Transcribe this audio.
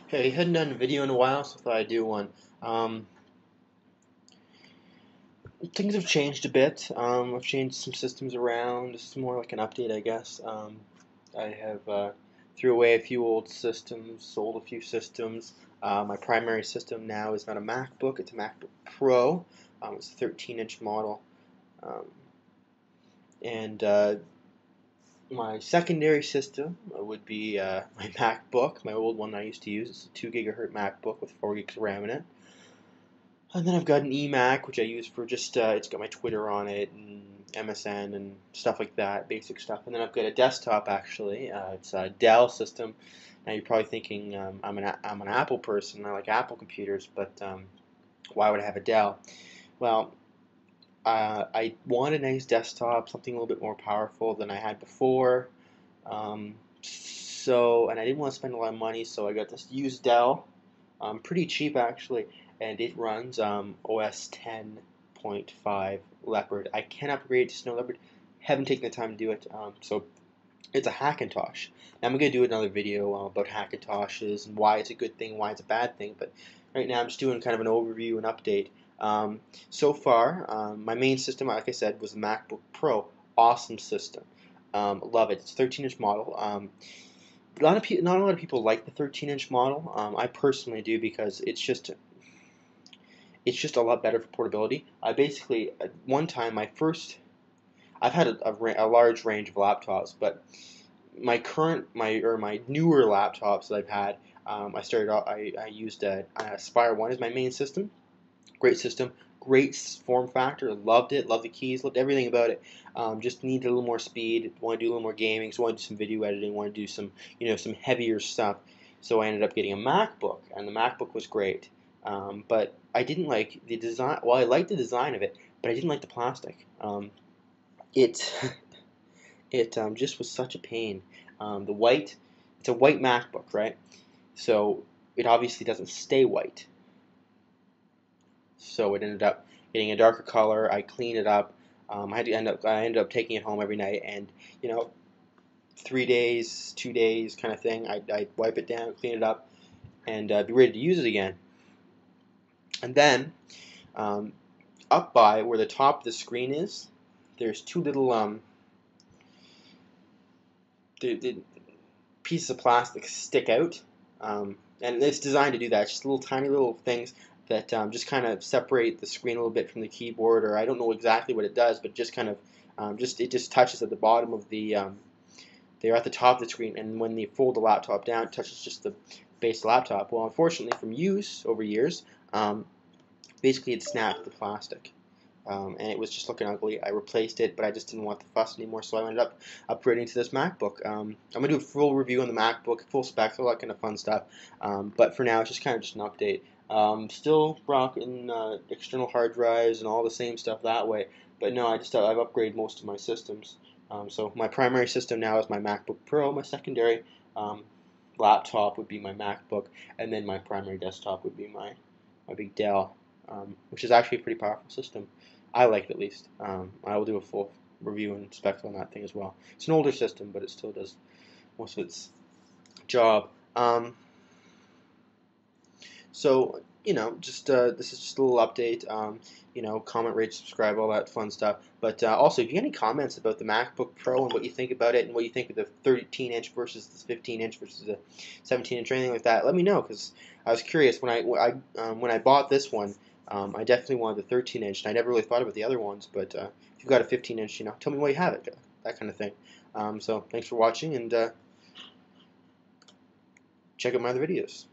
Hey, hadn't done a video in a while, so I thought I'd do one. Um, Things have changed a bit. I've changed some systems around. This is more like an update, I guess. I have threw away a few old systems, sold a few systems. My primary system now is not a MacBook; it's a MacBook Pro. It's a 13-inch model, um, and my secondary system would be my MacBook, my old one I used to use. It's a 2 gigahertz MacBook with 4 gigs of RAM in it. And then I've got an eMac, which I use for just, it's got my Twitter on it and MSN and stuff like that, basic stuff. And then I've got a desktop, actually. It's a Dell system. Now you're probably thinking I'm an Apple person. I like Apple computers, but why would I have a Dell? Well, I want a nice desktop, something a little bit more powerful than I had before. And I didn't want to spend a lot of money, so I got this used Dell, pretty cheap actually, and it runs OS 10.5 Leopard. I can upgrade to Snow Leopard. Haven't taken the time to do it, so it's a Hackintosh. Now I'm going to do another video about Hackintoshes and why it's a good thing, why it's a bad thing, but right now I'm just doing kind of an overview and update. So far, my main system, like I said, was the MacBook Pro. Awesome system. Love it. It's a 13-inch model. Not a lot of people like the 13-inch model. I personally do because it's just a lot better for portability. I basically at one time I've had a large range of laptops, but my newer laptops that I've had, I used a Aspire 1 as my main system. Great system, great form factor, loved it, loved the keys, loved everything about it. Just needed a little more speed, want to do a little more gaming, so want to do some video editing, want to do some some heavier stuff. So I ended up getting a MacBook, and the MacBook was great. But I didn't like the design. Well, I liked the design of it, but I didn't like the plastic. It it just was such a pain. It's a white MacBook, right? So it obviously doesn't stay white. So it ended up getting a darker color. I cleaned it up. I ended up taking it home every night, and 3 days, 2 days, kind of thing. I'd wipe it down, clean it up, and be ready to use it again. And then um, up by where the top of the screen is, there's two little the pieces of plastic stick out, and it's designed to do that. It's just little tiny little things that just kind of separate the screen a little bit from the keyboard, or I don't know exactly what it does, but just kind of it just touches at the bottom of the they're at the top of the screen, and when you fold the laptop down, it touches just the base laptop. Well, unfortunately, from use over years, basically it snapped the plastic. And it was just looking ugly. I replaced it, but I just didn't want the fuss anymore, so I ended up upgrading to this MacBook. I'm going to do a full review on the MacBook, full specs, all that kind of fun stuff. But for now, it's just kind of just an update. Still rocking external hard drives and all the same stuff that way. But no, I've upgraded most of my systems. So my primary system now is my MacBook Pro. My secondary laptop would be my MacBook, and then my primary desktop would be my big Dell, which is actually a pretty powerful system. I like it at least. I will do a full review and specs on that thing as well. It's an older system, but it still does most of its job. So just this is just a little update. Comment, rate, subscribe, all that fun stuff. But also, if you have any comments about the MacBook Pro and what you think about it, and what you think of the 13-inch versus the 15-inch versus the 17-inch, or anything like that, let me know, because I was curious when I bought this one. I definitely wanted the 13-inch, and I never really thought about the other ones. But if you've got a 15-inch, tell me why you have it, that kind of thing. So thanks for watching, and check out my other videos.